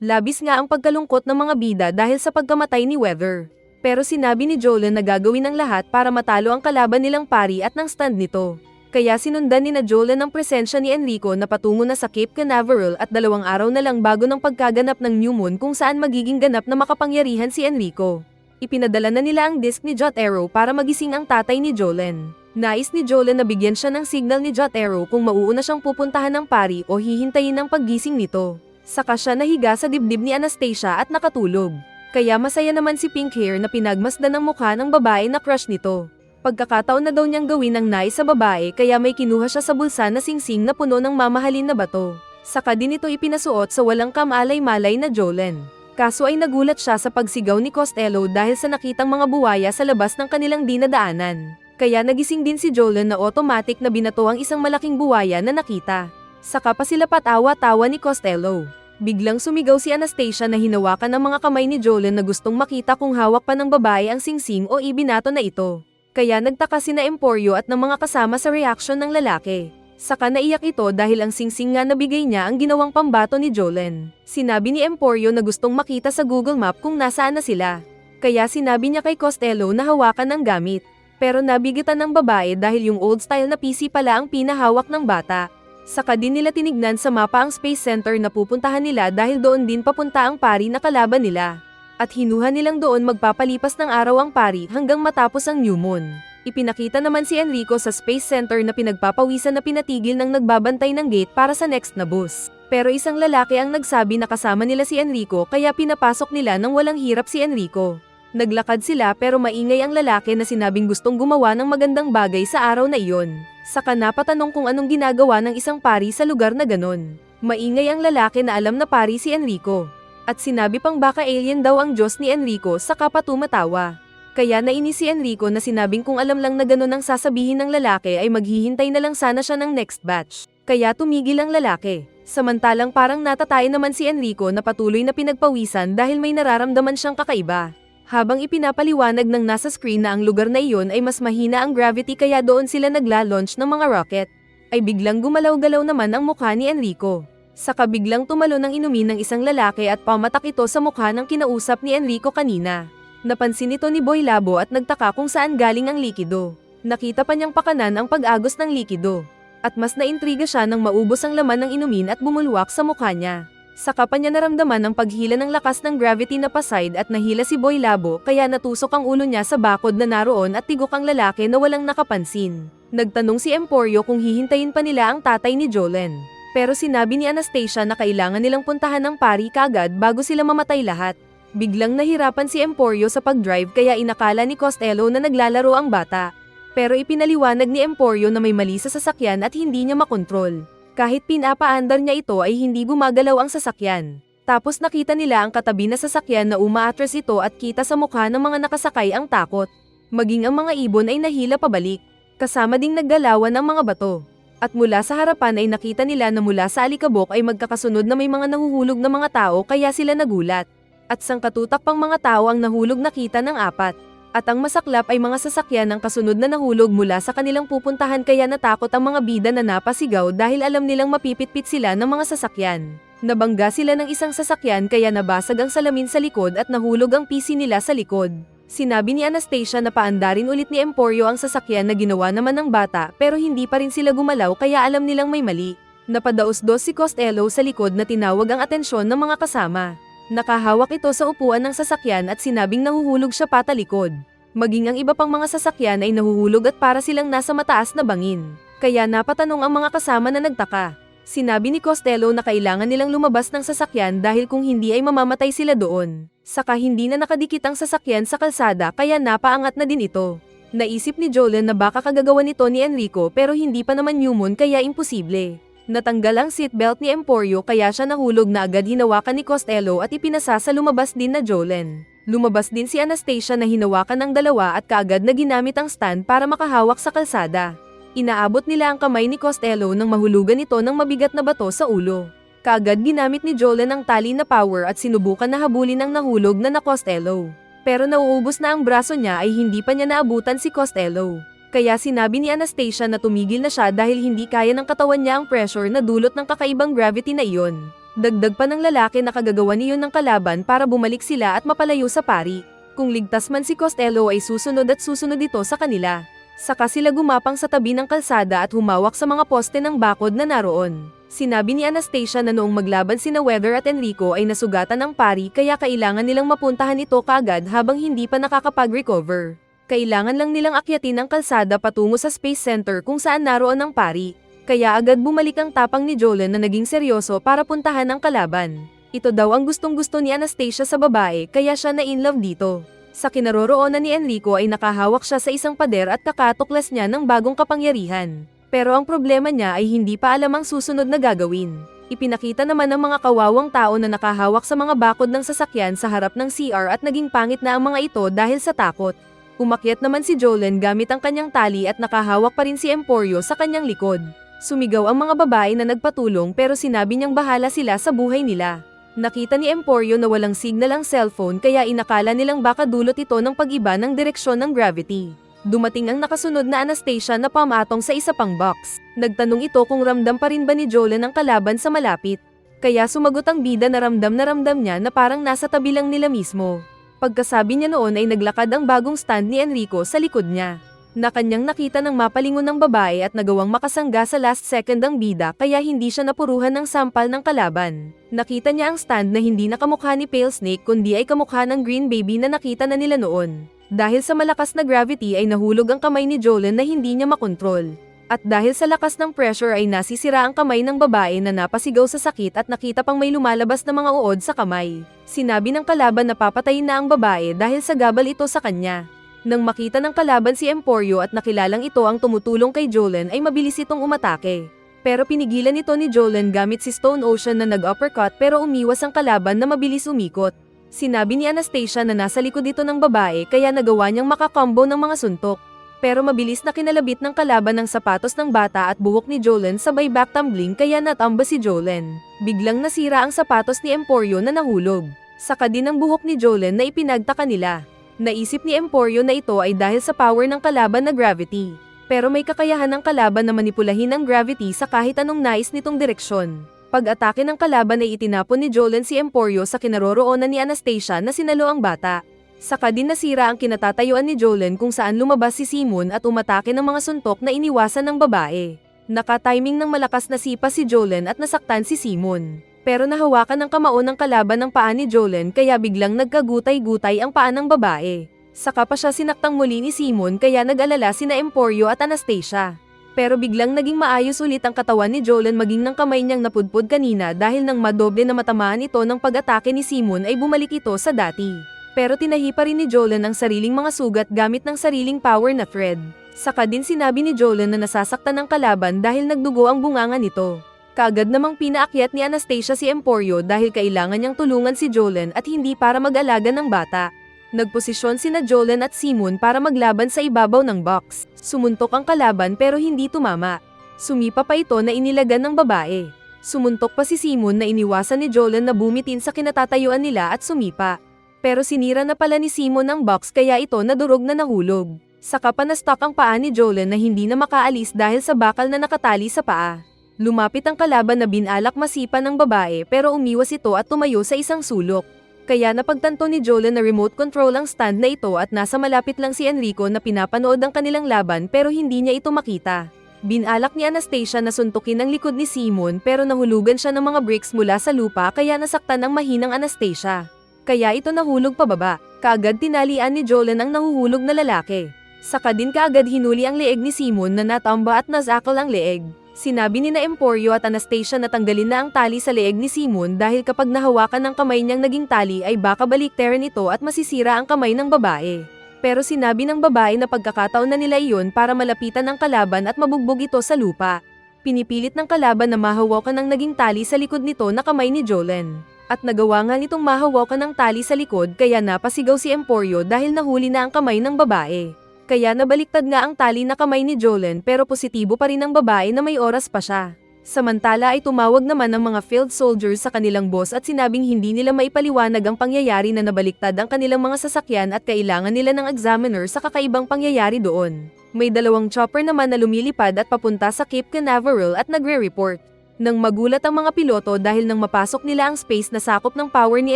Labis nga ang pagkalungkot ng mga bida dahil sa pagkamatay ni Weather. Pero sinabi ni Jolan na gagawin ang lahat para matalo ang kalaban nilang pari at ng stand nito. Kaya sinundan ni Jolan ang presensya ni Enrico na patungo na sa Cape Canaveral at 2 araw na lang bago ng pagkaganap ng new moon kung saan magiging ganap na makapangyarihan si Enrico. Ipinadala na nila ang disk ni Jotaro para magising ang tatay ni Jolan. Nais ni Jolan na bigyan siya ng signal ni Jotaro kung mauuna siyang pupuntahan ng pari o hihintayin ang paggising nito. Saka siya nahiga sa dibdib ni Anastasia at nakatulog. Kaya masaya naman si Pink Hair na pinagmasdan ang mukha ng babae na crush nito. Pagkakataon na daw niyang gawin ang nais sa babae kaya may kinuha siya sa bulsa na singsing na puno ng mamahalin na bato. Saka din ito ipinasuot sa walang kamalay-malay na Jolan. Kaso ay nagulat siya sa pagsigaw ni Costello dahil sa nakitang mga buwaya sa labas ng kanilang dinadaanan. Kaya nagising din si Jolan na automatic na binato ang isang malaking buwaya na nakita. Saka pa sila patawa-tawa ni Costello. Biglang sumigaw si Anastasia na hinawakan ng mga kamay ni Jolan na gustong makita kung hawak pa ng babae ang singsing o ibinato na ito. Kaya nagtaka sina Emporio at ng mga kasama sa reaction ng lalaki. Saka naiyak ito dahil ang singsing nga nabigay niya ang ginawang pambato ni Jolan. Sinabi ni Emporio na gustong makita sa Google Map kung nasaan na sila. Kaya sinabi niya kay Costello na hawakan ang gamit. Pero nabigitan ng babae dahil yung old style na PC pala ang pinahawak ng bata. Saka din nila tinignan sa mapa ang space center na pupuntahan nila dahil doon din papunta ang pari na kalaban nila. At hinuha nilang doon magpapalipas ng araw ang pari hanggang matapos ang new moon. Ipinakita naman si Enrico sa space center na pinagpapawisan na pinatigil ng nagbabantay ng gate para sa next na bus. Pero isang lalaki ang nagsabi na kasama nila si Enrico kaya pinapasok nila nang walang hirap si Enrico. Naglakad sila pero maingay ang lalaki na sinabing gustong gumawa ng magandang bagay sa araw na iyon. Saka napatanong kung anong ginagawa ng isang pari sa lugar na ganon. Maingay ang lalaki na alam na pari si Enrico. At sinabi pang baka alien daw ang Diyos ni Enrico saka pa tumatawa. Kaya nainis si Enrico na sinabing kung alam lang na ganon ang sasabihin ng lalaki ay maghihintay na lang sana siya ng next batch. Kaya tumigil ang lalaki. Samantalang parang natatay naman si Enrico na patuloy na pinagpawisan dahil may nararamdaman siyang kakaiba. Habang ipinapaliwanag ng nasa screen na ang lugar na iyon ay mas mahina ang gravity kaya doon sila nagla-launch ng mga rocket, ay biglang gumalaw-galaw naman ang mukha ni Enrico. Saka biglang tumalo ng inumin ng isang lalaki at pamatak ito sa mukha ng kinausap ni Enrico kanina. Napansin ito ni Boy Labo at nagtaka kung saan galing ang likido. Nakita pa niyang pakanan ang pag-agos ng likido. At mas naintriga siya nang maubos ang laman ng inumin at bumulwak sa mukha niya. Saka pa niya naramdaman ang paghila ng lakas ng gravity na paside at nahila si Boy Labo kaya natusok ang ulo niya sa bakod na naroon at tigok ang lalaki na walang nakapansin. Nagtanong si Emporio kung hihintayin pa nila ang tatay ni Jolan. Pero sinabi ni Anastasia na kailangan nilang puntahan ng pari kaagad bago sila mamatay lahat. Biglang nahirapan si Emporio sa pag-drive kaya inakala ni Costello na naglalaro ang bata. Pero ipinaliwanag ni Emporio na may mali sa sasakyan at hindi niya makontrol. Kahit pinapaandar niya ito ay hindi gumagalaw ang sasakyan. Tapos nakita nila ang katabi na sasakyan na umaatras ito at kita sa mukha ng mga nakasakay ang takot. Maging ang mga ibon ay nahila pabalik. Kasama ding naggalawan ang mga bato. At mula sa harapan ay nakita nila na mula sa alikabok ay magkakasunod na may mga nahuhulog na mga tao kaya sila nagulat. At sangkatutak pang mga tao ang nahulog nakita ng 4. At ang masaklap ay mga sasakyan ang kasunod na nahulog mula sa kanilang pupuntahan kaya natakot ang mga bida na napasigaw dahil alam nilang mapipitpit sila ng mga sasakyan. Nabangga sila ng isang sasakyan kaya nabasag ang salamin sa likod at nahulog ang PC nila sa likod. Sinabi ni Anastasia na paandarin ulit ni Emporio ang sasakyan na ginawa naman ng bata pero hindi pa rin sila gumalaw kaya alam nilang may mali. Napadaos-dos si Costello sa likod na tinawag ang atensyon ng mga kasama. Nakahawak ito sa upuan ng sasakyan at sinabing nahuhulog siya patalikod. Maging ang iba pang mga sasakyan ay nahuhulog at para silang nasa mataas na bangin. Kaya napatanong ang mga kasama na nagtaka. Sinabi ni Costello na kailangan nilang lumabas ng sasakyan dahil kung hindi ay mamamatay sila doon. Saka hindi na nakadikit ang sasakyan sa kalsada kaya napaangat na din ito. Naisip ni Jolan na baka kagagawa nito ni Enrico pero hindi pa naman new moon kaya imposible. Natanggal ang seatbelt ni Emporio kaya siya nahulog na agad hinawakan ni Costello at ipinasa sa lumabas din na Jolan. Lumabas din si Anastasia na hinawakan ng dalawa at kaagad na ginamit ang stand para makahawak sa kalsada. Inaabot nila ang kamay ni Costello nang mahulugan ito ng mabigat na bato sa ulo. Kaagad ginamit ni Jolan ang tali na power at sinubukan na habulin ang nahulog na Costello. Pero nauubos na ang braso niya ay hindi pa niya naabutan si Costello. Kaya sinabi ni Anastasia na tumigil na siya dahil hindi kaya ng katawan niya ang pressure na dulot ng kakaibang gravity na iyon. Dagdag pa ng lalaki na kagagawa niyon ng kalaban para bumalik sila at mapalayo sa pari. Kung ligtas man si Costello ay susunod at susunod ito sa kanila. Saka sila gumapang sa tabi ng kalsada at humawak sa mga poste ng bakod na naroon. Sinabi ni Anastasia na noong maglaban sina Weather at Enrico ay nasugatan ng pari kaya kailangan nilang mapuntahan ito kaagad habang hindi pa nakakapag-recover. Kailangan lang nilang akyatin ang kalsada patungo sa Space Center kung saan naroon ang pari. Kaya agad bumalik ang tapang ni Jolan na naging seryoso para puntahan ang kalaban. Ito daw ang gustong-gusto ni Anastasia sa babae kaya siya na in love dito. Sa kinaroroonan ni Enrico ay nakahawak siya sa isang pader at kakatuklas niya ng bagong kapangyarihan. Pero ang problema niya ay hindi pa alam ang susunod na gagawin. Ipinakita naman ng mga kawawang tao na nakahawak sa mga bakod ng sasakyan sa harap ng CR at naging pangit na ang mga ito dahil sa takot. Umakyat naman si Jolan gamit ang kanyang tali at nakahawak pa rin si Emporio sa kanyang likod. Sumigaw ang mga babae na nagpatulong pero sinabi niyang bahala sila sa buhay nila. Nakita ni Emporio na walang signal ang cellphone kaya inakala nilang baka dulot ito ng pag-iba ng direksyon ng gravity. Dumating ang nakasunod na Anastasia na pamatong sa isa pang box. Nagtanong ito kung ramdam pa rin ba ni Jolan ang kalaban sa malapit. Kaya sumagot ang bida na ramdam niya na parang nasa tabi lang nila mismo. Pagkasabi niya noon ay naglakad ang bagong stand ni Enrico sa likod niya. Na kanyang nakita ng mapalingon ng babae at nagawang makasangga sa last second ang bida kaya hindi siya napuruhan ng sampal ng kalaban. Nakita niya ang stand na hindi nakamukha ni Pale Snake kundi ay kamukha ng Green Baby na nakita na nila noon. Dahil sa malakas na gravity ay nahulog ang kamay ni Jolan na hindi niya makontrol. At dahil sa lakas ng pressure ay nasisira ang kamay ng babae na napasigaw sa sakit at nakita pang may lumalabas na mga uod sa kamay. Sinabi ng kalaban na papatayin na ang babae dahil sa gabal ito sa kanya. Nang makita ng kalaban si Emporio at nakilalang ito ang tumutulong kay Jolan ay mabilis itong umatake. Pero pinigilan ito ni Jolan gamit si Stone Ocean na nag-uppercut pero umiwas ang kalaban na mabilis umikot. Sinabi ni Anastasia na nasa likod ito ng babae kaya nagawa niyang makakombo ng mga suntok. Pero mabilis na kinalabit ng kalaban ng sapatos ng bata at buhok ni Jolan sabay back tumbling kaya natamba si Jolan. Biglang nasira ang sapatos ni Emporio na nahulog. Saka din ang buhok ni Jolan na ipinagtaka nila. Naisip ni Emporio na ito ay dahil sa power ng kalaban na gravity. Pero may kakayahan ng kalaban na manipulahin ang gravity sa kahit anong nais nitong direksyon. Pag-atake ng kalaban ay itinapon ni Jolan si Emporio sa kinaroroonan ni Anastasia na sinalo ang bata. Saka din nasira ang kinatatayuan ni Jolan kung saan lumabas si Simon at umatake ng mga suntok na iniwasan ng babae. Naka-timing ng malakas na sipa si Jolan at nasaktan si Simon. Pero nahawakan ng kamao ng kalaban ng paa ni Jolan kaya biglang nagkagutay-gutay ang paa ng babae. Saka pa siya sinaktang muli ni Simon kaya nag-alala sina Emporio at Anastasia. Pero biglang naging maayos ulit ang katawan ni Jolan maging ng kamay niyang napudpod kanina dahil nang madoble na matamaan ito ng pag-atake ni Simon ay bumalik ito sa dati. Pero tinahi pa rin ni Jolan ang sariling mga sugat gamit ng sariling power na thread. Saka din sinabi ni Jolan na nasasaktan ng kalaban dahil nagdugo ang bunganga nito. Kaagad namang pinaakyat ni Anastasia si Emporio dahil kailangan niyang tulungan si Jolan at hindi para mag-alaga ng bata. Nagposisyon sina Jolan at Simon para maglaban sa ibabaw ng box. Sumuntok ang kalaban pero hindi tumama. Sumipa pa ito na inilagan ng babae. Sumuntok pa si Simon na iniwasan ni Jolan na bumitin sa kinatatayuan nila at sumipa. Pero sinira na pala ni Simon ang box kaya ito nadurog na nahulog. Saka pa na-stuck ang paa ni Jolan na hindi na makaalis dahil sa bakal na nakatali sa paa. Lumapit ang kalaban na binalak masipa ng babae pero umiwas ito at tumayo sa isang sulok. Kaya napagtanto ni Jolan na remote control ang stand na ito at nasa malapit lang si Enrico na pinapanood ang kanilang laban pero hindi niya ito makita. Binalak ni Anastasia na suntukin ang likod ni Simon pero nahulugan siya ng mga bricks mula sa lupa kaya nasaktan ang mahinang Anastasia. Kaya ito nahulog pababa. Kaagad tinalian ni Jolan ang nahuhulog na lalaki. Saka din kaagad hinuli ang leeg ni Simon na natamba at nasakal ang leeg. Sinabi ni na Emporio at Anastasia na tanggalin na ang tali sa leeg ni Simon dahil kapag nahawakan ng kamay niyang naging tali ay baka baliktarin ito at masisira ang kamay ng babae. Pero sinabi ng babae na pagkakataon na nila iyon para malapitan ang kalaban at mabugbog ito sa lupa. Pinipilit ng kalaban na mahawakan ng naging tali sa likod nito na kamay ni Jolan. At nagawa nga nitong mahawakan ng tali sa likod kaya napasigaw si Emporio dahil nahuli na ang kamay ng babae. Kaya nabaliktad nga ang tali na kamay ni Jolan pero positibo pa rin ang babae na may oras pa siya. Samantala ay tumawag naman ang mga field soldiers sa kanilang boss at sinabing hindi nila maipaliwanag ang pangyayari na nabaliktad ang kanilang mga sasakyan at kailangan nila ng examiner sa kakaibang pangyayari doon. May dalawang chopper naman na lumilipad at papunta sa Cape Canaveral at nagre-report. Nang magulat ang mga piloto dahil nang mapasok nila ang space na sakop ng power ni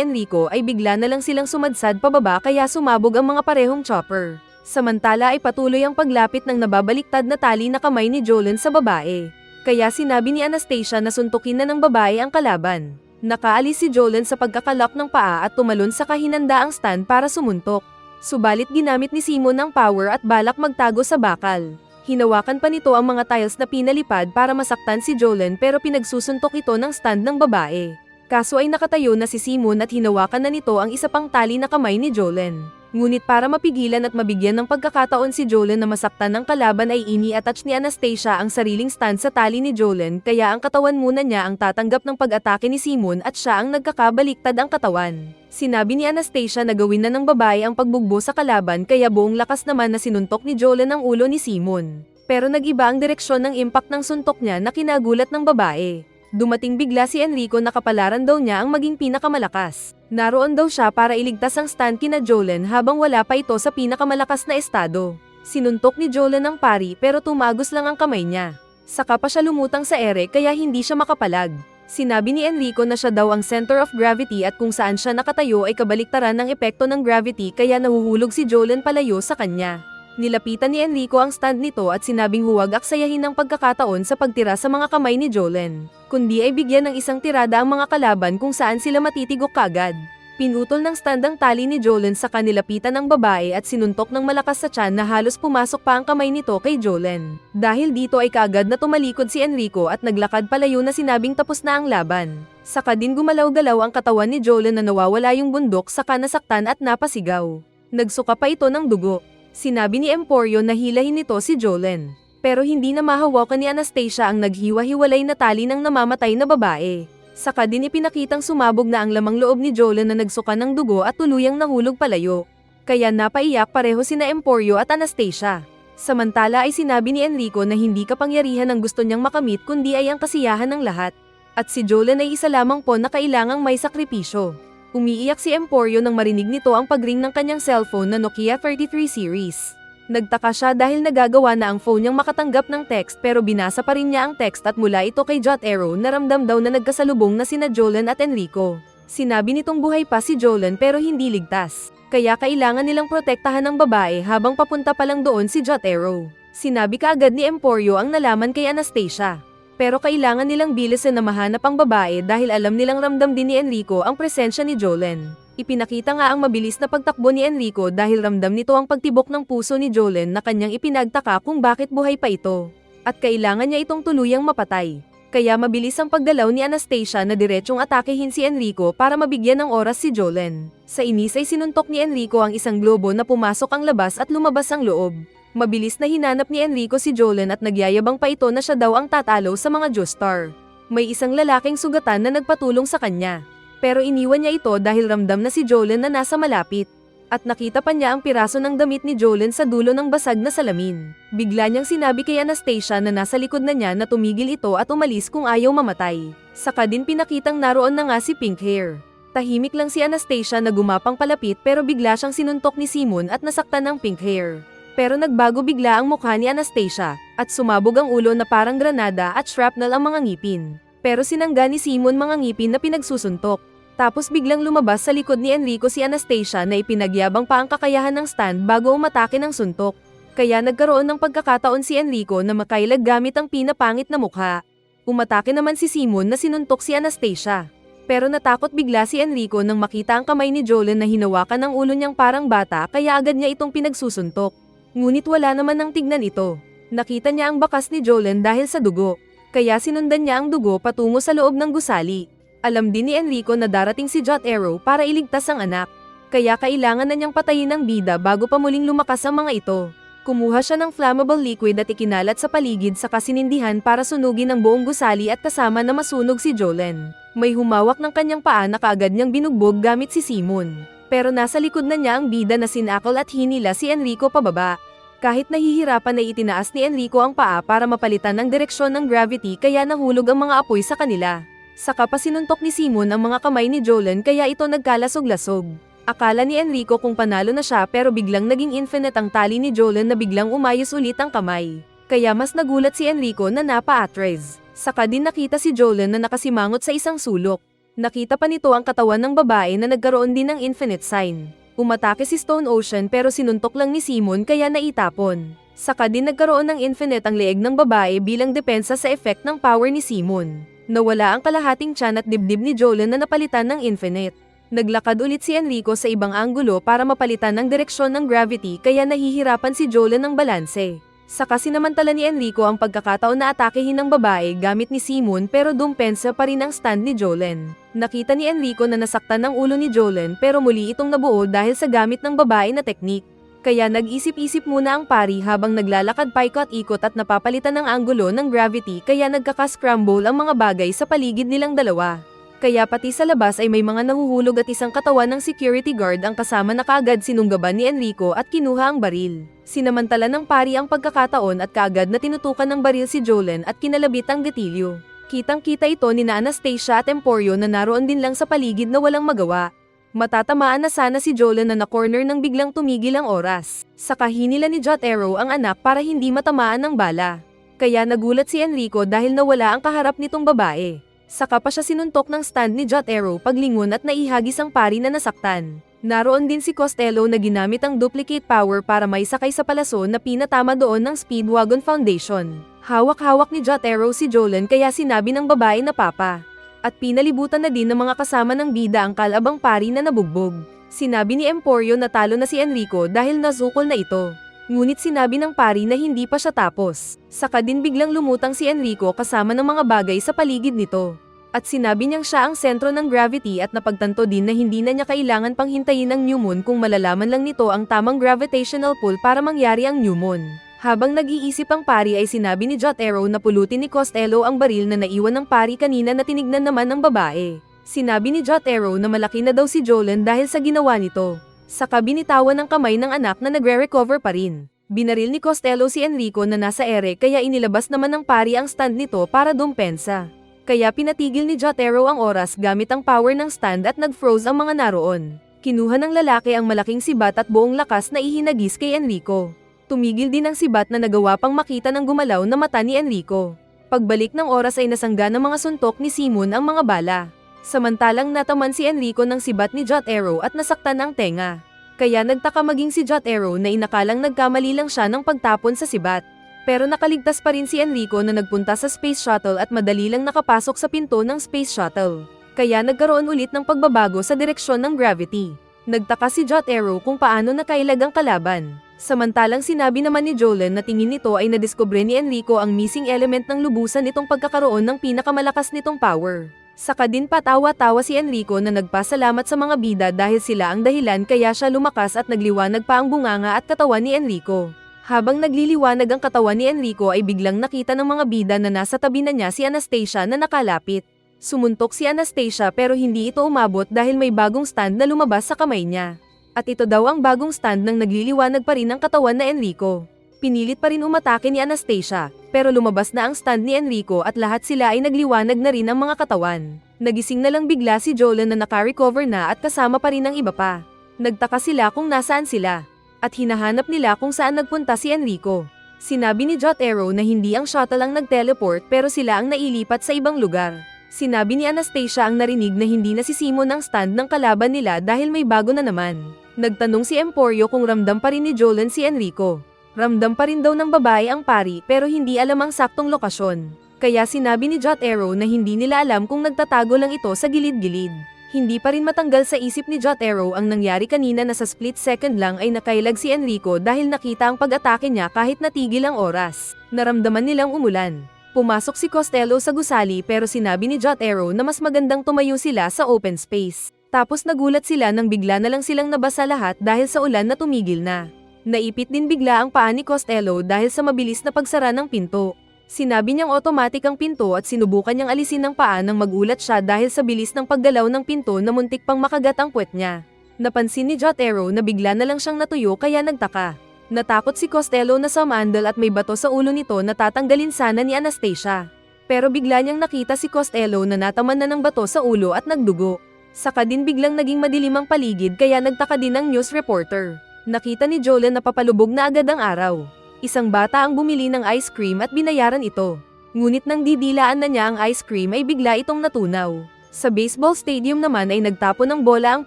Enrico ay bigla na lang silang sumadsad pababa kaya sumabog ang mga parehong chopper. Samantala ay patuloy ang paglapit ng nababaliktad na tali na kamay ni Jolene sa babae. Kaya sinabi ni Anastasia na suntukin na ng babae ang kalaban. Nakaalis si Jolene sa pagkakalak ng paa at tumalon sa kahinandaang stand para sumuntok. Subalit ginamit ni Simon ang power at balak magtago sa bakal. Hinawakan pa nito ang mga tiles na pinalipad para masaktan si Jolene pero pinagsusuntok ito ng stand ng babae. Kaso ay nakatayo na si Simon at hinawakan na nito ang isa pang tali na kamay ni Jolene. Ngunit para mapigilan at mabigyan ng pagkakataon si Jolene na masaktan ng kalaban ay ini-attach ni Anastasia ang sariling stand sa tali ni Jolene kaya ang katawan muna niya ang tatanggap ng pag-atake ni Simon at siya ang nagkakabaliktad ang katawan. Sinabi ni Anastasia na gawin na ng babae ang pagbugbo sa kalaban kaya buong lakas naman na sinuntok ni Jolene ang ulo ni Simon. Pero nag-iba ang direksyon ng impact ng suntok niya na kinagulat ng babae. Dumating bigla si Enrico na kapalaran daw niya ang maging pinakamalakas. Naroon daw siya para iligtas ang stand kina Jolene habang wala pa ito sa pinakamalakas na estado. Sinuntok ni Jolene ang pari pero tumagos lang ang kamay niya. Saka pa siya lumutang sa ere kaya hindi siya makapalag. Sinabi ni Enrico na siya daw ang center of gravity at kung saan siya nakatayo ay kabaliktaran ng epekto ng gravity kaya nahuhulog si Jolene palayo sa kanya. Nilapitan ni Enrico ang stand nito at sinabing huwag aksayahin ng pagkakataon sa pagtira sa mga kamay ni Jolene, kundi ay bigyan ng isang tirada ang mga kalaban kung saan sila matitigok kagad. Pinutol ng stand ang tali ni Jolene sa kanilapitan ng babae at sinuntok ng malakas sa tiyan na halos pumasok pa ang kamay nito kay Jolene. Dahil dito ay kaagad na tumalikod si Enrico at naglakad palayo na sinabing tapos na ang laban. Saka din gumalaw-galaw ang katawan ni Jolene na nawawala yung bundok saka nasaktan at napasigaw. Nagsuka pa ito ng dugo. Sinabi ni Emporio na hilahin nito si Jolene. Pero hindi na mahawakan ni Anastasia ang naghiwa-hiwalay na tali ng namamatay na babae. Saka din ipinakitang sumabog na ang lamang loob ni Jolene na nagsuka ng dugo at tuluyang nahulog palayo. Kaya napaiyak pareho sina Emporio at Anastasia. Samantala ay sinabi ni Enrico na hindi kapangyarihan ang gusto niyang makamit kundi ay ang kasiyahan ng lahat. At si Jolene ay isa lamang po na kailangang may sakripisyo. Umiiyak si Emporio nang marinig nito ang pagring ng kanyang cellphone na Nokia 33 series. Nagtaka siya dahil nagagawa na ang phone niyang makatanggap ng text pero binasa pa rin niya ang text at mula ito kay Jot Arrow na ramdam daw na nagkasalubong na sina Jolene at Enrico. Sinabi nitong buhay pa si Jolene pero hindi ligtas. Kaya kailangan nilang protektahan ng babae habang papunta pa lang doon si Jot Arrow. Sinabi kaagad ni Emporio ang nalaman kay Anastasia. Pero kailangan nilang bilisan na mahanap ang babae dahil alam nilang ramdam din ni Enrico ang presensya ni Jolene. Ipinakita nga ang mabilis na pagtakbo ni Enrico dahil ramdam nito ang pagtibok ng puso ni Jolene na kanyang ipinagtaka kung bakit buhay pa ito. At kailangan niya itong tuluyang mapatay. Kaya mabilis ang pagdalaw ni Anastasia na diretsyong atakehin si Enrico para mabigyan ng oras si Jolene. Sa inis ay sinuntok ni Enrico ang isang globo na pumasok ang labas at lumabas ang loob. Mabilis na hinanap ni Enrico si Jolene at nagyayabang pa ito na siya daw ang tatalo sa mga Joestar. May isang lalaking sugatan na nagpatulong sa kanya. Pero iniwan niya ito dahil ramdam na si Jolene na nasa malapit. At nakita pa niya ang piraso ng damit ni Jolene sa dulo ng basag na salamin. Bigla niyang sinabi kay Anastasia na nasa likod na niya na tumigil ito at umalis kung ayaw mamatay. Saka din pinakitang naroon na nga si Pink Hair. Tahimik lang si Anastasia na gumapang palapit pero bigla siyang sinuntok ni Simon at nasaktan ng Pink Hair. Pero nagbago bigla ang mukha ni Anastasia, at sumabog ang ulo na parang granada at shrapnel ang mga ngipin. Pero sinangga ni Simon mga ngipin na pinagsusuntok. Tapos biglang lumabas sa likod ni Enrico si Anastasia na ipinagyabang pa ang kakayahan ng stand bago umatake ng suntok. Kaya nagkaroon ng pagkakataon si Enrico na makailag gamit ang pinapangit na mukha. Umatake naman si Simon na sinuntok si Anastasia. Pero natakot bigla si Enrico nang makita ang kamay ni Jolene na hinawakan ng ulo niyang parang bata kaya agad niya itong pinagsusuntok. Ngunit wala naman nang tignan ito. Nakita niya ang bakas ni Jolene dahil sa dugo. Kaya sinundan niya ang dugo patungo sa loob ng gusali. Alam din ni Enrico na darating si Jot Arrow para iligtas ang anak. Kaya kailangan na niyang patayin ang bida bago pa muling lumakas ang mga ito. Kumuha siya ng flammable liquid at ikinalat sa paligid sa kasinindihan para sunugin ang buong gusali at kasama na masunog si Jolene. May humawak ng kanyang paa na kaagad niyang binugbog gamit si Simon. Pero nasa likod na niya ang bida na sinakal at hinila si Enrico pababa. Kahit nahihirapan na itinaas ni Enrico ang paa para mapalitan ng direksyon ng gravity kaya nahulog ang mga apoy sa kanila. Saka pa sinuntok ni Simon ang mga kamay ni Jolene kaya ito nagkalasog-lasog. Akala ni Enrico kung panalo na siya pero biglang naging infinite ang tali ni Jolene na biglang umayos ulit ang kamay. Kaya mas nagulat si Enrico na napa-atres. Saka din nakita si Jolan na nakasimangot sa isang sulok. Nakita pa nito ang katawan ng babae na nagkaroon din ng infinite sign. Umatake si Stone Ocean pero sinuntok lang ni Simon kaya naitapon. Saka din nagkaroon ng infinite ang leeg ng babae bilang depensa sa effect ng power ni Simon. Nawala ang kalahating tiyan at dibdib ni Jolan na napalitan ng infinite. Naglakad ulit si Enrico sa ibang anggulo para mapalitan ng direksyon ng gravity kaya nahihirapan si Jolan ng balanse. Saka sinamantala ni Enrico ang pagkakataon na atakehin ng babae gamit ni Simon pero dumpensa pa rin ang stand ni Jolan. Nakita ni Enrico na nasaktan ang ulo ni Jolan pero muli itong nabuo dahil sa gamit ng babae na teknik. Kaya nag-isip-isip muna ang pari habang naglalakad paikot-ikot at napapalitan ng anggulo ng gravity kaya nagkaka-scramble ang mga bagay sa paligid nilang dalawa. Kaya pati sa labas ay may mga nahuhulog at isang katawan ng security guard ang kasama na kaagad sinunggaban ni Enrico at kinuha ang baril. Sinamantala ng pari ang pagkakataon at kaagad na tinutukan ng baril si Jolan at kinalabit ang gatilyo. Kitang-kita ito ni Anastasia at Emporio na naroon din lang sa paligid na walang magawa. Matatamaan na sana si Jolan na na-corner nang biglang tumigil ang oras. Saka hinila ni Jotaro ang anak para hindi matamaan ng bala. Kaya nagulat si Enrico dahil nawala ang kaharap nitong babae. Saka pa siya sinuntok ng stand ni Jotaro paglingon at naihagis ang pari na nasaktan. Naroon din si Costello na ginamit ang duplicate power para maisakay sa palaso na pinatama doon ng Speedwagon Foundation. Hawak-hawak ni Jotaro si Jolan kaya sinabi ng babae na papa. At pinalibutan na din ng mga kasama ng bida ang kalabang pari na nabugbog. Sinabi ni Emporio na talo na si Enrico dahil nasukol na ito. Ngunit sinabi ng pari na hindi pa siya tapos. Saka din biglang lumutang si Enrico kasama ng mga bagay sa paligid nito. At sinabi niyang siya ang sentro ng gravity at napagtanto din na hindi na niya kailangan pang hintayin ang new moon kung malalaman lang nito ang tamang gravitational pull para mangyari ang new moon. Habang nag-iisip ang pari ay sinabi ni Jotaro na pulutin ni Costello ang baril na naiwan ng pari kanina na tinignan naman ng babae. Sinabi ni Jotaro na malaki na daw si Jolan dahil sa ginawa nito. Saka binitawan ng kamay ng anak na nagre-recover pa rin. Binaril ni Costello si Enrico na nasa ere kaya inilabas naman ng pari ang stand nito para dumpensa. Kaya pinatigil ni Jotaro ang oras gamit ang power ng stand at nag-froze ang mga naroon. Kinuha ng lalaki ang malaking sibat at buong lakas na ihinagis kay Enrico. Tumigil din ang sibat na nagawa pang makita ng gumalaw na mata ni Enrico. Pagbalik ng oras ay nasangga ng mga suntok ni Simon ang mga bala. Samantalang nataman si Enrico ng sibat ni Jotaro at nasaktan ang tenga. Kaya nagtaka maging si Jotaro na inakalang nagkamali lang siya ng pagtapon sa sibat. Pero nakaligtas pa rin si Enrico na nagpunta sa space shuttle at madali lang nakapasok sa pinto ng space shuttle. Kaya nagkaroon ulit ng pagbabago sa direksyon ng gravity. Nagtaka si Jotaro kung paano nakailag ang kalaban. Samantalang sinabi naman ni Jolan na tingin nito ay nadiskubre ni Enrico ang missing element ng lubusan nitong pagkakaroon ng pinakamalakas nitong power. Saka din patawa-tawa si Enrico na nagpasalamat sa mga bida dahil sila ang dahilan kaya siya lumakas at nagliwanag pa ang bunganga at katawan ni Enrico. Habang nagliliwanag ang katawan ni Enrico ay biglang nakita ng mga bida na nasa tabi na niya si Anastasia na nakalapit. Sumuntok si Anastasia pero hindi ito umabot dahil may bagong stand na lumabas sa kamay niya. At ito daw ang bagong stand nang nagliliwanag pa rin ang katawan na Enrico. Pinilit pa rin umatake ni Anastasia, pero lumabas na ang stand ni Enrico at lahat sila ay nagliwanag na rin ang mga katawan. Nagising na lang bigla si Jolan na naka-recover na at kasama pa rin ang iba pa. Nagtaka sila kung nasaan sila. At hinahanap nila kung saan nagpunta si Enrico. Sinabi ni Jotaro na hindi ang shuttle ang nag-teleport pero sila ang nailipat sa ibang lugar. Sinabi ni Anastasia ang narinig na hindi na si Simon ang stand ng kalaban nila dahil may bago na naman. Nagtanong si Emporio kung ramdam pa rin ni Jolan si Enrico. Ramdam pa rin daw ng babae ang pari pero hindi alam ang saktong lokasyon. Kaya sinabi ni Jotaro na hindi nila alam kung nagtatago lang ito sa gilid-gilid. Hindi pa rin matanggal sa isip ni Jotaro ang nangyari kanina na sa split second lang ay nakailag si Enrico dahil nakita ang pag-atake niya kahit natigil ang oras. Naramdaman nilang umulan. Pumasok si Costello sa gusali pero sinabi ni Jotaro na mas magandang tumayo sila sa open space. Tapos nagulat sila nang bigla na lang silang nabasa lahat dahil sa ulan na tumigil na. Naipit din bigla ang paa ni Costello dahil sa mabilis na pagsara ng pinto. Sinabi niyang automatic ang pinto at sinubukan niyang alisin ng paa nang magulat siya dahil sa bilis ng paggalaw ng pinto na muntik pang makagat ang puwet niya. Napansin ni Jotaro na bigla na lang siyang natuyo kaya nagtaka. Natakot si Costello na sumandal at may bato sa ulo nito na tatanggalin sana ni Anastasia. Pero bigla niyang nakita si Costello na nataman na ng bato sa ulo at nagdugo. Saka din biglang naging madilim ang paligid kaya nagtaka din ang news reporter. Nakita ni Jolan na papalubog na agad ang araw. Isang bata ang bumili ng ice cream at binayaran ito. Ngunit nang didilaan na niya ang ice cream ay bigla itong natunaw. Sa baseball stadium naman ay nagtapon ng bola ang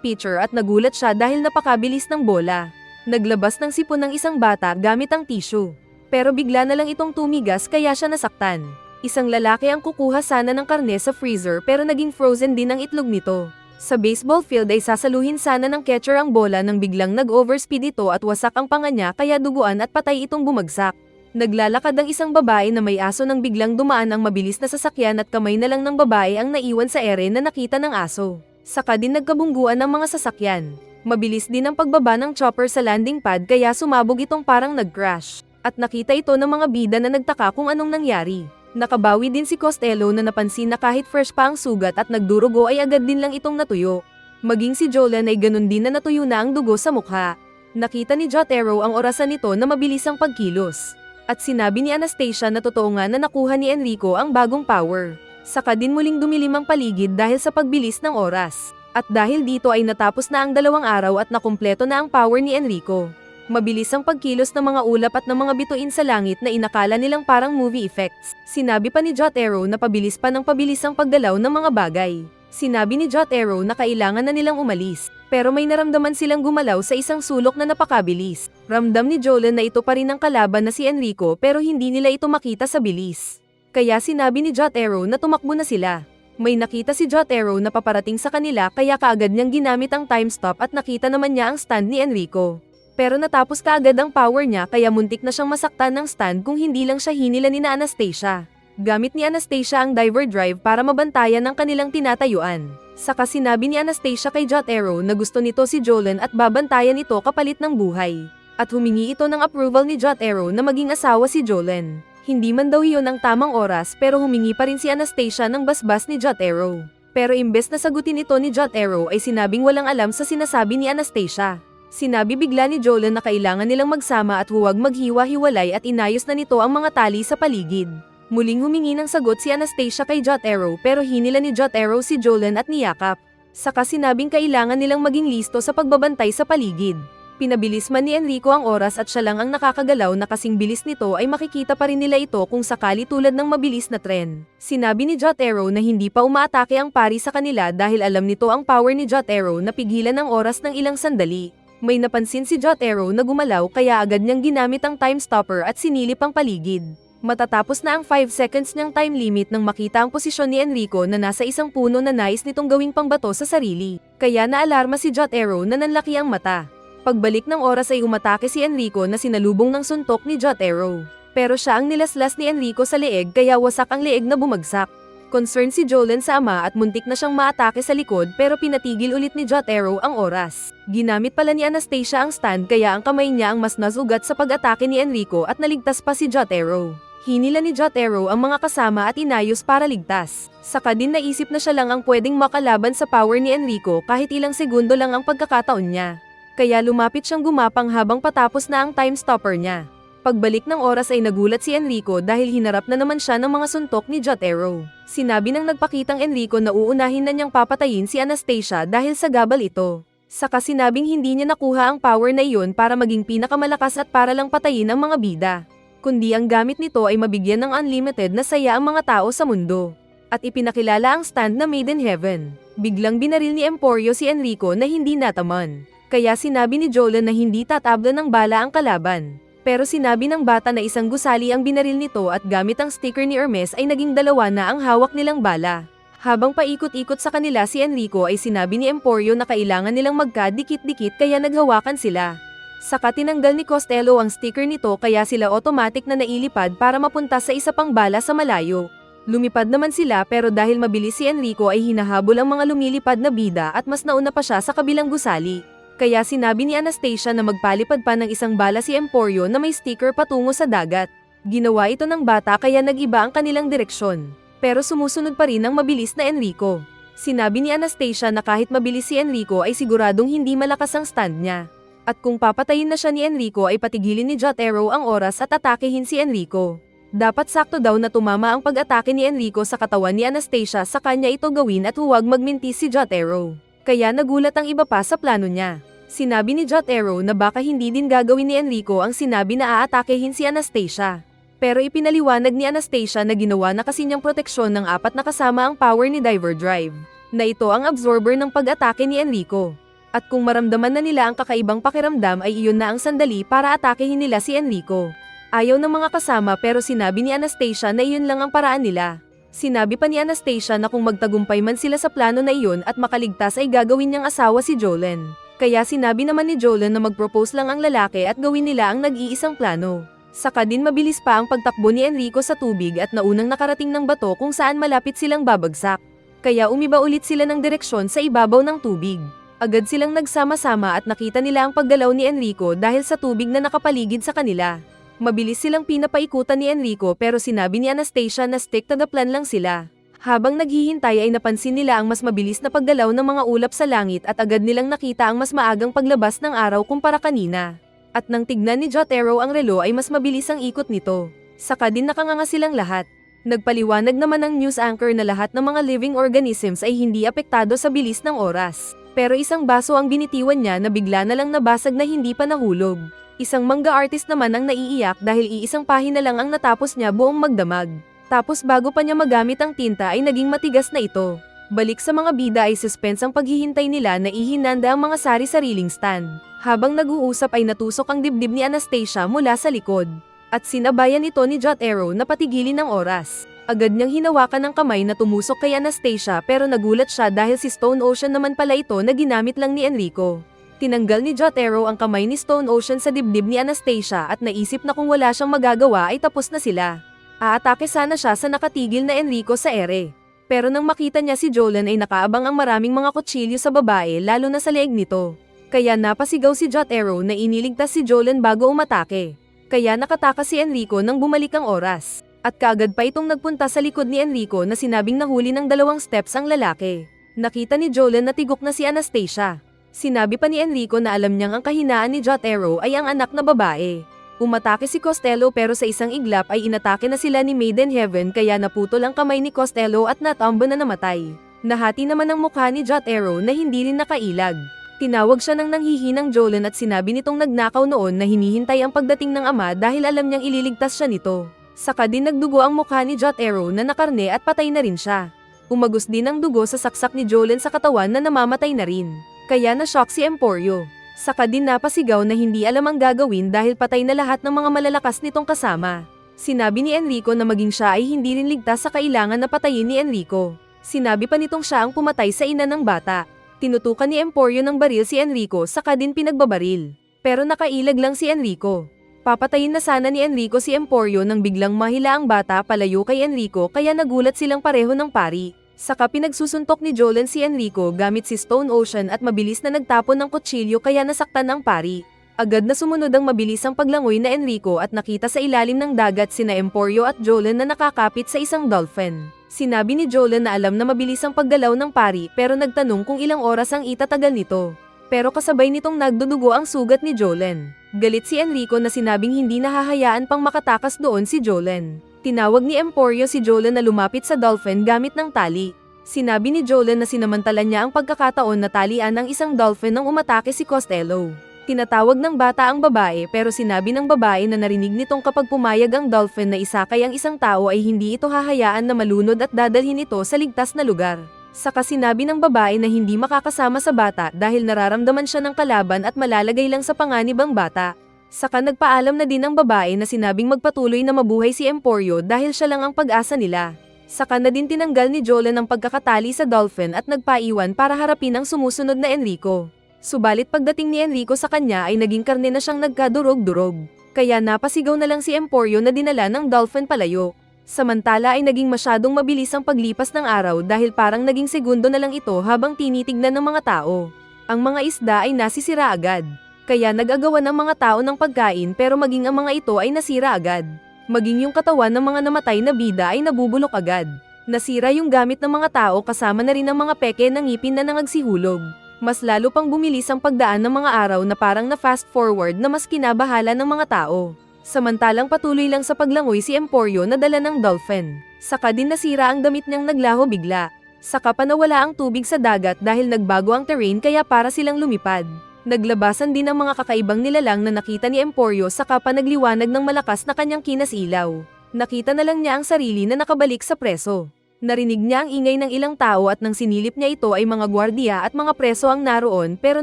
pitcher at nagulat siya dahil napakabilis ng bola. Naglabas ng sipon ng isang bata gamit ang tissue. Pero bigla na lang itong tumigas kaya siya nasaktan. Isang lalaki ang kukuha sana ng karne sa freezer pero naging frozen din ang itlog nito. Sa baseball field ay sasaluhin sana ng catcher ang bola nang biglang nag-overspeed ito at wasak ang panga niya kaya duguan at patay itong bumagsak. Naglalakad ang isang babae na may aso nang biglang dumaan ang mabilis na sasakyan at kamay na lang ng babae ang naiwan sa ere na nakita ng aso. Saka din nagkabungguan ng mga sasakyan. Mabilis din ang pagbaba ng chopper sa landing pad kaya sumabog itong parang nag-crash. At nakita ito ng mga bida na nagtaka kung anong nangyari. Nakabawi din si Costello na napansin na kahit fresh pa ang sugat at nagdurugo ay agad din lang itong natuyo. Maging si Jolan ay ganun din na natuyo na ang dugo sa mukha. Nakita ni Jotaro ang orasan nito na mabilis ang pagkilos. At sinabi ni Anastasia na totoo nga na nakuha ni Enrico ang bagong power. Saka din muling dumilim ang paligid dahil sa pagbilis ng oras. At dahil dito ay natapos na ang 2 araw at nakumpleto na ang power ni Enrico. Mabilis ang pagkilos ng mga ulap at ng mga bituin sa langit na inakala nilang parang movie effects. Sinabi pa ni Jotaro na pabilis pa ng pabilis ang paggalaw ng mga bagay. Sinabi ni Jotaro na kailangan na nilang umalis. Pero may naramdaman silang gumalaw sa isang sulok na napakabilis. Ramdam ni Jolan na ito pa rin ang kalaban na si Enrico pero hindi nila ito makita sa bilis. Kaya sinabi ni Jotaro na tumakbo na sila. May nakita si Jotaro na paparating sa kanila kaya kaagad niyang ginamit ang time stop at nakita naman niya ang stand ni Enrico. Pero natapos kaagad ang power niya kaya muntik na siyang masaktan ng stand kung hindi lang siya hinila ni na Anastasia. Gamit ni Anastasia ang diver drive para mabantayan ang kanilang tinatayuan. Saka sinabi ni Anastasia kay Jotaro na gusto nito si Jolan at babantayan ito kapalit ng buhay. At humingi ito ng approval ni Jotaro na maging asawa si Jolan. Hindi man daw iyon ang tamang oras pero humingi pa rin si Anastasia ng basbas ni Jotaro. Pero imbes na sagutin ito ni Jotaro ay sinabing walang alam sa sinasabi ni Anastasia. Sinabi bigla ni Jolan na kailangan nilang magsama at huwag maghiwa-hiwalay at inayos na nito ang mga tali sa paligid. Muling humingi ng sagot si Anastasia kay Jotaro pero hinila ni Jotaro si Jolan at niyakap. Saka sinabing kailangan nilang maging listo sa pagbabantay sa paligid. Pinabilis man ni Enrico ang oras at siya lang ang nakakagalaw na kasing bilis nito ay makikita pa rin nila ito kung sakali tulad ng mabilis na tren. Sinabi ni Jotaro na hindi pa umaatake ang pari sa kanila dahil alam nito ang power ni Jotaro na pigilan ang oras ng ilang sandali. May napansin si Jotaro na gumalaw kaya agad niyang ginamit ang time stopper at sinilip ang paligid. Matatapos na ang 5 seconds niyang time limit nang makita ang posisyon ni Enrico na nasa isang puno na nais nitong gawing pangbato sa sarili. Kaya naalarma si Jotaro na nanlaki ang mata. Pagbalik ng oras ay umatake si Enrico na sinalubong ng suntok ni Jotaro. Pero siya ang nilaslas ni Enrico sa leeg kaya wasak ang leeg na bumagsak. Concerned si Jolan sa ama at muntik na siyang maatake sa likod pero pinatigil ulit ni Jotaro ang oras. Ginamit pala ni Anastasia ang stand kaya ang kamay niya ang mas nasugat sa pag-atake ni Enrico at naligtas pa si Jotaro. Hinila ni Jotaro ang mga kasama at inayos para ligtas. Saka din naisip na siya lang ang pwedeng makalaban sa power ni Enrico kahit ilang segundo lang ang pagkakataon niya. Kaya lumapit siyang gumapang habang patapos na ang time stopper niya. Pagbalik ng oras ay nagulat si Enrico dahil hinarap na naman siya ng mga suntok ni Jotaro. Sinabi ng nagpakitang Enrico na uunahin na niyang papatayin si Anastasia dahil sa gabal ito. Saka sinabing hindi niya nakuha ang power na iyon para maging pinakamalakas at para lang patayin ang mga bida. Kundi ang gamit nito ay mabigyan ng unlimited na saya ang mga tao sa mundo. At ipinakilala ang stand na Made in Heaven. Biglang binaril ni Emporio si Enrico na hindi nataman. Kaya sinabi ni Jolan na hindi tatabla ng bala ang kalaban. Pero sinabi ng bata na isang gusali ang binaril nito at gamit ang sticker ni Hermes ay naging 2 na ang hawak nilang bala. Habang paikot-ikot sa kanila si Enrico ay sinabi ni Emporio na kailangan nilang magkadikit-dikit kaya naghawakan sila. Saka tinanggal ni Costello ang sticker nito kaya sila automatic na nailipad para mapunta sa isa pang bala sa malayo. Lumipad naman sila pero dahil mabilis si Enrico ay hinahabol ang mga lumilipad na bida at mas nauna pa siya sa kabilang gusali. Kaya sinabi ni Anastasia na magpalipad pa ng isang bala si Emporio na may sticker patungo sa dagat. Ginawa ito ng bata kaya nag-iba ang kanilang direksyon. Pero sumusunod pa rin ang mabilis na Enrico. Sinabi ni Anastasia na kahit mabilis si Enrico ay siguradong hindi malakas ang stand niya. At kung papatayin na siya ni Enrico ay patigilin ni Jotaro ang oras at atakehin si Enrico. Dapat sakto daw na tumama ang pag-atake ni Enrico sa katawan ni Anastasia sa kanya ito gawin at huwag magmintis si Jotaro. Kaya nagulat ang iba pa sa plano niya. Sinabi ni Jotaro na baka hindi din gagawin ni Enrico ang sinabi na aatakehin si Anastasia. Pero ipinaliwanag ni Anastasia na ginawa na kasi niyang proteksyon ng apat na kasama ang power ni Diver Drive, na ito ang absorber ng pag-atake ni Enrico. At kung maramdaman na nila ang kakaibang pakiramdam ay iyon na ang sandali para atakehin nila si Enrico. Ayaw ng mga kasama pero sinabi ni Anastasia na iyon lang ang paraan nila. Sinabi pa ni Anastasia na kung magtagumpay man sila sa plano na iyon at makaligtas ay gagawin niyang asawa si Jolen. Kaya sinabi naman ni Jolen na mag-propose lang ang lalaki at gawin nila ang nag-iisang plano. Saka din mabilis pa ang pagtakbo ni Enrico sa tubig at naunang nakarating ng bato kung saan malapit silang babagsak. Kaya umiba ulit sila ng direksyon sa ibabaw ng tubig. Agad silang nagsama-sama at nakita nila ang paggalaw ni Enrico dahil sa tubig na nakapaligid sa kanila. Mabilis silang pinapaikutan ni Enrico pero sinabi ni Anastasia na stick to the plan lang sila. Habang naghihintay ay napansin nila ang mas mabilis na paggalaw ng mga ulap sa langit at agad nilang nakita ang mas maagang paglabas ng araw kumpara kanina. At nang tignan ni Jotaro ang relo ay mas mabilis ang ikot nito. Saka din nakanganga silang lahat. Nagpaliwanag naman ng news anchor na lahat ng mga living organisms ay hindi apektado sa bilis ng oras. Pero isang baso ang binitiwan niya na bigla na lang nabasag na hindi pa nahulog. Isang manga artist naman ang naiiyak dahil iisang pahina lang ang natapos niya buong magdamag. Tapos bago pa niya magamit ang tinta ay naging matigas na ito. Balik sa mga bida ay suspense ang paghihintay nila na ihinanda ang mga sari-sariling stand. Habang nag-uusap ay natusok ang dibdib ni Anastasia mula sa likod. At sinabayan ito ni Jotaro na patigilin ng oras. Agad niyang hinawakan ng kamay na tumusok kay Anastasia pero nagulat siya dahil si Stone Ocean naman pala ito na ginamit lang ni Enrico. Tinanggal ni Jotaro ang kamay ni Stone Ocean sa dibdib ni Anastasia at naisip na kung wala siyang magagawa ay tapos na sila. Aatake sana siya sa nakatigil na Enrico sa ere. Pero nang makita niya si Jolen ay nakaabang ang maraming mga kutsilyo sa babae lalo na sa leeg nito. Kaya napasigaw si Jotaro na iniligtas si Jolen bago umatake. Kaya nakatakas si Enrico nang bumalik ang oras. At kaagad pa itong nagpunta sa likod ni Enrico na sinabing nahuli ng 2 steps ang lalaki. Nakita ni Jolen na tigok na si Anastasia. Sinabi pa ni Enrico na alam niyang ang kahinaan ni Jotaro ay ang anak na babae. Umatake si Costello pero sa isang iglap ay inatake na sila ni Maiden Heaven kaya naputol ang kamay ni Costello at natambo na namatay. Nahati naman ang mukha ni Jotaro na hindi rin nakailag. Tinawag siya ng nanghihinang Jolen at sinabi nitong nagnakaw noon na hinihintay ang pagdating ng ama dahil alam niyang ililigtas siya nito. Saka din nagdugo ang mukha ni Jotaro na nakarne at patay na rin siya. Umagos din ang dugo sa saksak ni Jolen sa katawan na namamatay na rin. Kaya na-shock si Emporio. Saka din napasigaw na hindi alam ang gagawin dahil patay na lahat ng mga malalakas nitong kasama. Sinabi ni Enrico na maging siya ay hindi rin ligtas sa kailangan na patayin ni Enrico. Sinabi pa nitong siya ang pumatay sa ina ng bata. Tinutukan ni Emporio ng baril si Enrico saka din pinagbabaril. Pero nakailag lang si Enrico. Papatayin na sana ni Enrico si Emporio nang biglang mahila ang bata palayo kay Enrico kaya nagulat silang pareho ng pari. Saka pinagsusuntok ni Jolen si Enrico gamit si Stone Ocean at mabilis na nagtapon ng kutsilyo kaya nasaktan ang pari. Agad na sumunod ang mabilis ang paglangoy na Enrico at nakita sa ilalim ng dagat sina Emporio at Jolen na nakakapit sa isang dolphin. Sinabi ni Jolen na alam na mabilis ang paggalaw ng pari pero nagtanong kung ilang oras ang itatagal nito. Pero kasabay nitong nagdudugo ang sugat ni Jolen. Galit si Enrico na sinabing hindi nahahayaan pang makatakas doon si Jolen. Tinawag ni Emporio si Jolen na lumapit sa dolphin gamit ng tali. Sinabi ni Jolen na sinamantalan niya ang pagkakataon na talian ng isang dolphin nang umatake si Costello. Tinatawag ng bata ang babae pero sinabi ng babae na narinig nitong kapag pumayag ang dolphin na isakay ang isang tao ay hindi ito hahayaan na malunod at dadalhin ito sa ligtas na lugar. Saka sinabi ng babae na hindi makakasama sa bata dahil nararamdaman siya ng kalaban at malalagay lang sa panganib ang bata. Saka nagpaalam na din ang babae na sinabing magpatuloy na mabuhay si Emporio dahil siya lang ang pag-asa nila. Saka na din tinanggal ni Jolen ang pagkakatali sa dolphin at nagpaiwan para harapin ang sumusunod na Enrico. Subalit pagdating ni Enrico sa kanya ay naging karne na siyang nagkadurog-durog. Kaya napasigaw na lang si Emporio na dinala ng dolphin palayo. Samantala ay naging masyadong mabilis ang paglipas ng araw dahil parang naging segundo na lang ito habang tinitignan ng mga tao. Ang mga isda ay nasisira agad. Kaya nag-agawan ng mga tao ng pagkain pero maging ang mga ito ay nasira agad. Maging yung katawan ng mga namatay na bida ay nabubulok agad. Nasira yung gamit ng mga tao kasama na rin ang mga peke ng ngipin na nangagsihulog. Mas lalo pang bumilis ang pagdaan ng mga araw na parang na fast forward na mas kinabahala ng mga tao. Samantalang patuloy lang sa paglangoy si Emporio na dala ng dolphin. Saka din nasira ang damit niyang naglaho bigla. Saka pa nawala ang tubig sa dagat dahil nagbago ang terrain kaya para silang lumipad. Naglabasan din ang mga kakaibang nilalang na nakita ni Emporio saka pa nagliwanag ng malakas na kanyang kinasilaw. Nakita na lang niya ang sarili na nakabalik sa preso. Narinig niya ang ingay ng ilang tao at nang sinilip niya ito ay mga gwardiya at mga preso ang naroon pero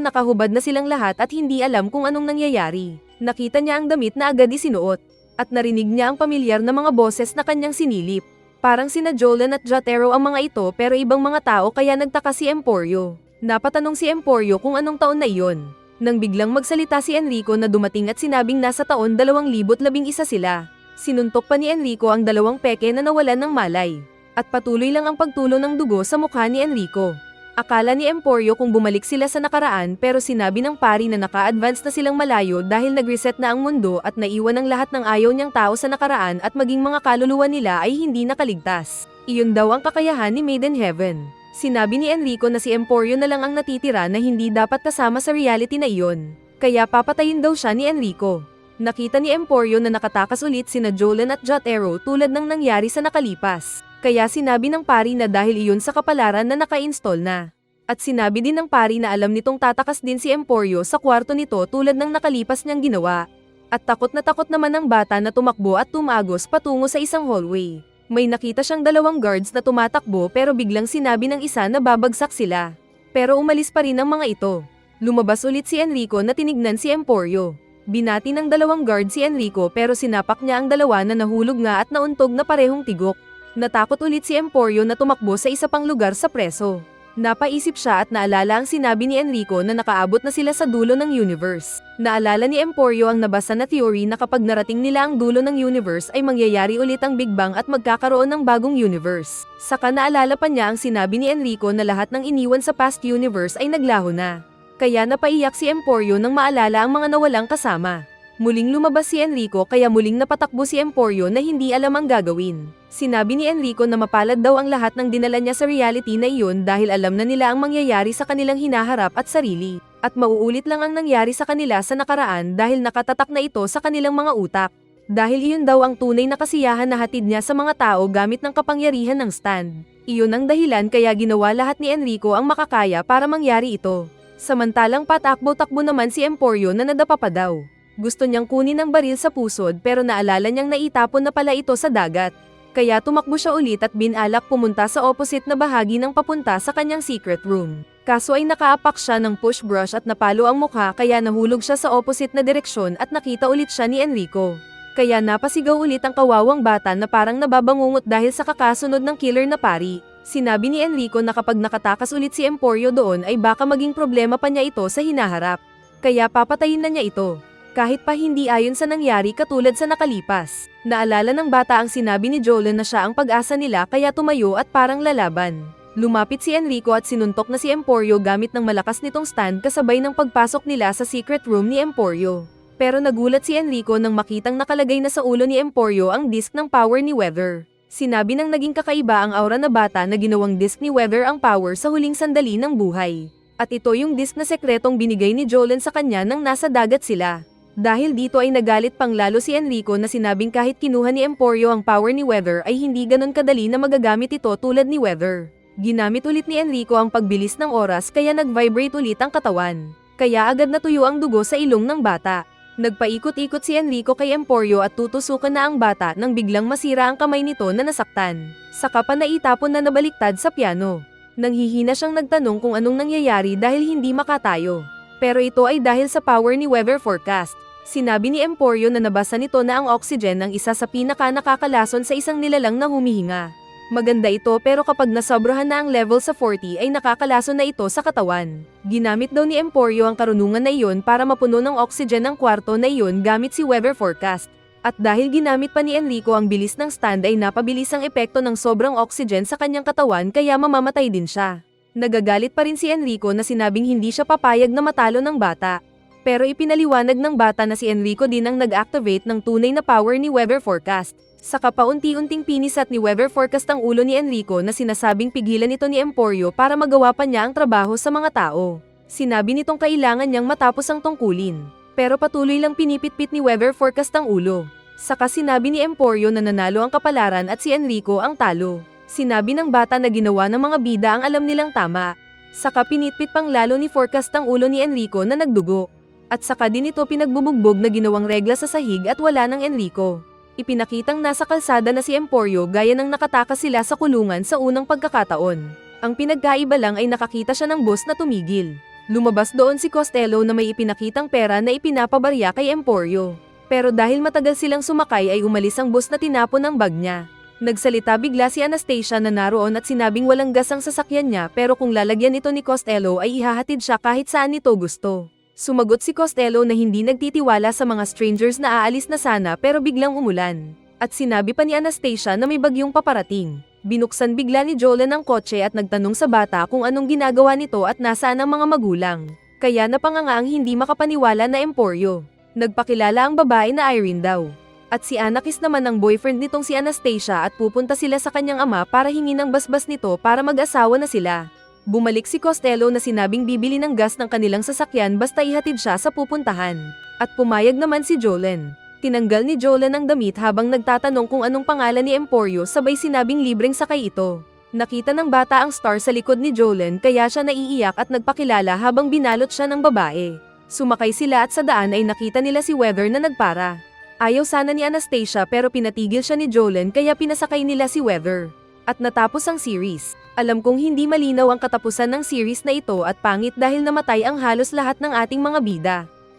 nakahubad na silang lahat at hindi alam kung anong nangyayari. Nakita niya ang damit na agad isinuot. At narinig niya ang pamilyar na mga boses na kanyang sinilip. Parang sina Jolan at Jotaro ang mga ito pero ibang mga tao kaya nagtaka si Emporio. Napatanong si Emporio kung anong taon na iyon. Nang biglang magsalita si Enrico na dumating at sinabing nasa taon 2011 sila. Sinuntok pa ni Enrico ang dalawang peke na nawalan ng malay. At patuloy lang ang pagtulo ng dugo sa mukha ni Enrico. Akala ni Emporio kung bumalik sila sa nakaraan pero sinabi ng pari na naka-advance na silang malayo dahil nag-reset na ang mundo at naiwan ang lahat ng ayaw niyang tao sa nakaraan at maging mga kaluluwa nila ay hindi nakaligtas. Iyon daw ang kakayahan ni Maiden Heaven. Sinabi ni Enrico na si Emporio na lang ang natitira na hindi dapat kasama sa reality na iyon. Kaya papatayin daw siya ni Enrico. Nakita ni Emporio na nakatakas ulit sina Jolan at Jotaro tulad ng nangyari sa nakalipas. Kaya sinabi ng pari na dahil iyon sa kapalaran na naka-install na. At sinabi din ng pari na alam nitong tatakas din si Emporio sa kwarto nito tulad ng nakalipas niyang ginawa. At takot naman ang bata na tumakbo at tumagos patungo sa isang hallway. May nakita siyang dalawang guards na tumatakbo pero biglang sinabi ng isa na babagsak sila. Pero umalis pa rin ang mga ito. Lumabas ulit si Enrico na tinignan si Emporio. Binati ng dalawang guard si Enrico pero sinapak niya ang dalawa na nahulog nga at nauntog na parehong tigok. Natakot ulit si Emporio na tumakbo sa isa pang lugar sa preso. Napaisip siya at naalala ang sinabi ni Enrico na nakaabot na sila sa dulo ng universe. Naalala ni Emporio ang nabasa na theory na kapag narating nila ang dulo ng universe ay mangyayari ulit ang Big Bang at magkakaroon ng bagong universe. Saka naalala pa niya ang sinabi ni Enrico na lahat ng iniwan sa past universe ay naglaho na. Kaya napaiyak si Emporio nang maalala ang mga nawalang kasama. Muling lumabas si Enrico kaya muling napatakbo si Emporio na hindi alam ang gagawin. Sinabi ni Enrico na mapalad daw ang lahat ng dinala niya sa reality na iyon dahil alam na nila ang mangyayari sa kanilang hinaharap at sarili. At mauulit lang ang nangyari sa kanila sa nakaraan dahil nakatatak na ito sa kanilang mga utak. Dahil iyon daw ang tunay na kasiyahan na hatid niya sa mga tao gamit ng kapangyarihan ng stand. Iyon ang dahilan kaya ginawa lahat ni Enrico ang makakaya para mangyari ito. Samantalang patakbo-takbo naman si Emporio na nadapa pa daw. Gusto niyang kunin ang baril sa pusod pero naalala niyang naitapon na pala ito sa dagat. Kaya tumakbo siya ulit at binalak pumunta sa opposite na bahagi ng papunta sa kanyang secret room. Kaso ay nakaapak siya ng push brush at napalo ang mukha kaya nahulog siya sa opposite na direksyon at nakita ulit siya ni Enrico. Kaya napasigaw ulit ang kawawang bata na parang nababangungot dahil sa kakasunod ng killer na pari. Sinabi ni Enrico na kapag nakatakas ulit si Emporio doon ay baka maging problema pa niya ito sa hinaharap. Kaya papatayin na niya ito. Kahit pa hindi ayon sa nangyari katulad sa nakalipas. Naalala ng bata ang sinabi ni Jolan na siya ang pag-asa nila kaya tumayo at parang lalaban. Lumapit si Enrico at sinuntok na si Emporio gamit ng malakas nitong stand kasabay ng pagpasok nila sa secret room ni Emporio. Pero nagulat si Enrico nang makitang nakalagay na sa ulo ni Emporio ang disk ng power ni Weather. Sinabi ng naging kakaiba ang aura na bata na ginawang disk ni Weather ang power sa huling sandali ng buhay. At ito yung disk na sekretong binigay ni Jolan sa kanya nang nasa dagat sila. Dahil dito ay nagalit pang lalo si Enrico na sinabing kahit kinuha ni Emporio ang power ni Weather ay hindi ganon kadali na magagamit ito tulad ni Weather. Ginamit ulit ni Enrico ang pagbilis ng oras kaya nag-vibrate ulit ang katawan. Kaya agad natuyo ang dugo sa ilong ng bata. Nagpaikot-ikot si Enrico kay Emporio at tutusukan na ang bata nang biglang masira ang kamay nito na nasaktan. Saka pa naitapon na nabaliktad sa piano. Nanghihina siyang nagtanong kung anong nangyayari dahil hindi makatayo. Pero ito ay dahil sa power ni weather forecast. Sinabi ni Emporio na nabasa nito na ang oxygen ang isa sa pinaka-nakakalason sa isang nilalang na humihinga. Maganda ito pero kapag nasobrahan na ang level sa 40 ay nakakalason na ito sa katawan. Ginamit daw ni Emporio ang karunungan na iyon para mapuno ng oxygen ang kwarto na iyon gamit si weather forecast. At dahil ginamit pa ni Enrico ang bilis ng stand ay napabilis ang epekto ng sobrang oxygen sa kanyang katawan kaya mamamatay din siya. Nagagalit pa rin si Enrico na sinabing hindi siya papayag na matalo ng bata. Pero ipinaliwanag ng bata na si Enrico din ang nag-activate ng tunay na power ni weather forecast. Saka paunti-unting pinisat ni weather forecast ang ulo ni Enrico na sinasabing pigilan ito ni Emporio para magawa pa niya ang trabaho sa mga tao. Sinabi nitong kailangan niyang matapos ang tungkulin. Pero patuloy lang pinipitpit ni weather forecast ang ulo. Saka sinabi ni Emporio na nanalo ang kapalaran at si Enrico ang talo. Sinabi ng bata na ginawa ng mga bida ang alam nilang tama. Saka pinitpit pang lalo ni forecast ang ulo ni Enrico na nagdugo. At saka din ito pinagbubugbog na ginawang regla sa sahig at wala ng Enrico. Ipinakitang nasa kalsada na si Emporio gaya ng nakatakas sila sa kulungan sa unang pagkakataon. Ang pinagkaiba lang ay nakakita siya ng boss na tumigil. Lumabas doon si Costello na may ipinakitang pera na ipinapabarya kay Emporio. Pero dahil matagal silang sumakay ay umalis ang boss na tinapon ang bag niya. Nagsalita bigla si Anastasia na naroon at sinabing walang gas ang sasakyan niya pero kung lalagyan ito ni Costello ay ihahatid siya kahit saan nito gusto. Sumagot si Costello na hindi nagtitiwala sa mga strangers na aalis na sana pero biglang umulan. At sinabi pa ni Anastasia na may bagyong paparating. Binuksan bigla ni Jolan ang kotse at nagtanong sa bata kung anong ginagawa nito at nasaan ang mga magulang. Kaya napangangaang hindi makapaniwala na Emporio. Nagpakilala ang babae na Irene daw. At si Anakis naman ang boyfriend nitong si Anastasia at pupunta sila sa kanyang ama para hingin ang basbas nito para mag-asawa na sila. Bumalik si Costello na sinabing bibili ng gas ng kanilang sasakyan basta ihatid siya sa pupuntahan. At pumayag naman si Jolan. Tinanggal ni Jolan ang damit habang nagtatanong kung anong pangalan ni Emporio sabay sinabing libreng sakay ito. Nakita ng bata ang star sa likod ni Jolan kaya siya naiiyak at nagpakilala habang binalot siya ng babae. Sumakay sila at sa daan ay nakita nila si Weather na nagpara. Ayaw sana ni Anastasia pero pinatigil siya ni Jolan kaya pinasakay nila si Weather. At natapos ang series. Alam kong hindi malinaw ang katapusan ng series na ito at pangit dahil namatay ang halos lahat ng ating mga bida.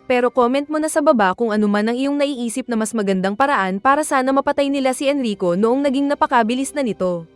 Pero comment mo na sa baba kung ano man ang iyong naiisip na mas magandang paraan para sana mapatay nila si Enrico noong naging napakabilis na nito.